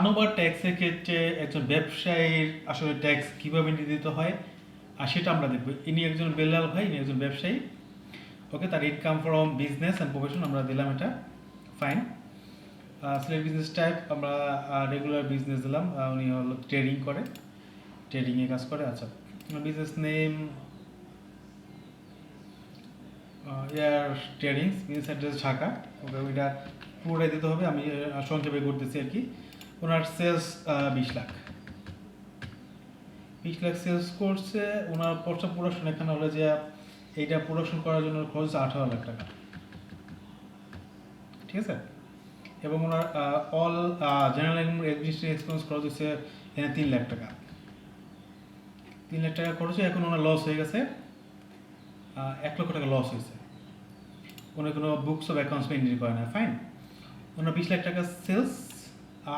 Turnover ট্যাক্সের ক্ষেত্রে একজন ব্যবসায়ীর আসলে ট্যাক্স কীভাবে নির্ধারিত হয় আর সেটা আমরা দেখব। ইনি একজন বেলাল ভাই, ইনি একজন ব্যবসায়ী। ওকে, তার income from business and profession আমরা দিলাম, এটা ফাইন। সিলেক্ট বিজনেস টাইপ আমরা রেগুলার বিজনেস দিলাম, উনি হলো ট্রেডিং করে, ট্রেডিংয়ে কাজ করে। আচ্ছা, business name air trading, business address Dhaka. Okay, ওইটা পুরোটাই দিতে হবে, আমি সংক্ষেপে করতেছি আর কি। ওনার সেলস 20 লাখ, 20 লাখ সেলস করছে। ওনার পোস্ট প্রোডাকশন এখানে হলো যে এইটা প্রোডাকশন করার জন্য খরচ 18 লাখ টাকা, ঠিক আছে। এবং ওনার অল জেনারেল অ্যাডমিনিস্ট্রেটিভ এক্সপেন্স খরচ হচ্ছে এখানে 3 লাখ টাকা, 3 লাখ টাকা খরচ। এখন ওনার লস হয়ে গেছে 1 লক্ষ টাকা লস হয়েছে। কোনো বুকস অফ অ্যাকাউন্টস মেনটেন করে না, ফাইন। ওনার 20 লাখ টাকা সেলস,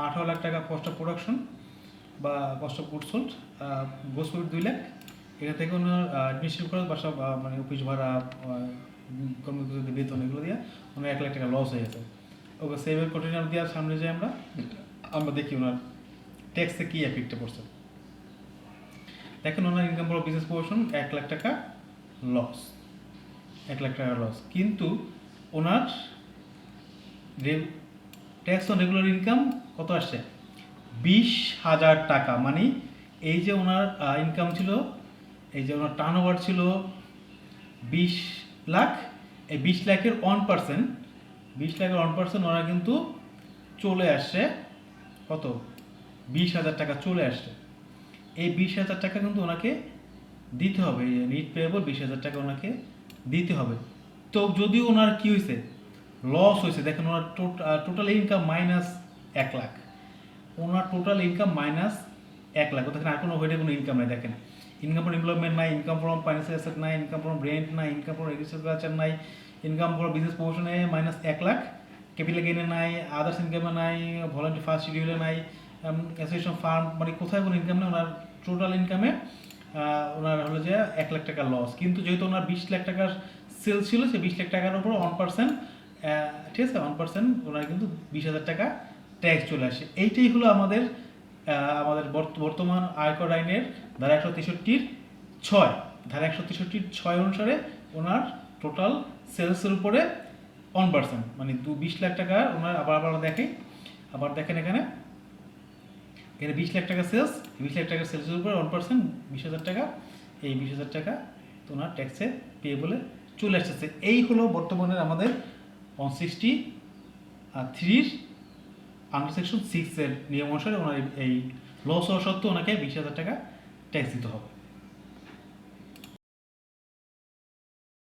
18 লাখ টাকা কস্ট অফ প্রোডাকশন বা cost of good sold, goes profit 2 lakh. এখান থেকে ওনার অ্যাডমিনিস্ট্রেটিভ খরচ, বাসা মানে অফিস ভাড়া, কর্মচারীদের বেতন, এগুলো দিয়ে ওনার 1 লাখ টাকা লস হয়ে গেছে। ওকে, সেভের কন্টেনার দেওয়ার সামনে যাই আমরা দেখি ওনার ট্যাক্সে কী এফেক্টে পড়ছে। দেখেন ওনার income from business profession 1 lakh টাকা লস, 1 লাখ টাকা লস। কিন্তু ওনার ট্যাক্স অন রেগুলার ইনকাম কত আসছে? 20,000 টাকা। মানে এই যে ওনার ইনকাম ছিল, এই যে ওনার টার্নওভার ছিল 20 লাখ, এই 20 লাখের 1%, 20 লাখের 1% ওনার কিন্তু চলে আসছে কত? 20,000 টাকা চলে আসছে। এই 20,000 টাকা কিন্তু ওনাকে দিতে হবে, নিট পেয়েবল 20,000 টাকা ওনাকে দিতে হবে। তো যদি ওনার কি হয়েছে, লস হয়েছে, দেখেন ওনার টোটাল ইনকাম মাইনাস 1 লাখ, ওনার টোটাল ইনকাম মাইনাস 1 লাখ। দেখেন আর কোনো ওইটা কোনো ইনকাম নাই, দেখেন ইনকাম ফ্রম এমপ্লয়মেন্ট নাই, ইনকাম ফ্রম ফাইন্যান্সিয়াল অ্যাসেট নাই, ইনকাম ফ্রম রেন্ট নাই, ইনকাম ফ্রম এগ্রিকালচার নাই, ইনকাম ফ্রম বিজনেস প্রমোশনে মাইনাস 1 লাখ, ক্যাপিটাল গেইনে নাই, আদার্স ইনকামে নাই, ভলান্টিয়ার ফার্স্ট শিডিউলে নাই, অ্যাসোসিয়েশন ফার্ম, মানে কোথায় কোনো ইনকাম নেই। ওনার টোটাল ইনকামে ওনার হলো যে 1 লাখ টাকা লস। কিন্তু যেহেতু ওনার 20 লাখ টাকার সেল ছিল, সেই 20 লাখ টাকার উপর 1%, ঠিক আছে, 1% ওনার কিন্তু 20,000 টাকা ট্যাক্স চলে আসে। এইটাই হলো আমাদের আমাদের বর্তমান আয়কর আইনের ধারা 163(6), ধারা 163(6) অনুসারে ওনার টোটাল সেলসের উপরে 1%, মানে 20 লাখ টাকা ওনার। আবার দেখেন, এখানে 20 লাখ টাকা সেলস, 20 লাখ টাকা সেলসের উপরে 1%, 20,000 টাকা, এই 20,000 টাকা তো ওনার ট্যাক্সে পে বলে চলে আসতেছে। এই হলো বর্তমানে আমাদের 163 আন্ডার সেকশন 6 এর নিয়ম অনুসারে ওনার এই লস হওয়া সত্ত্বেও ওনাকে 20,000 টাকা ট্যাক্স দিতে হবে।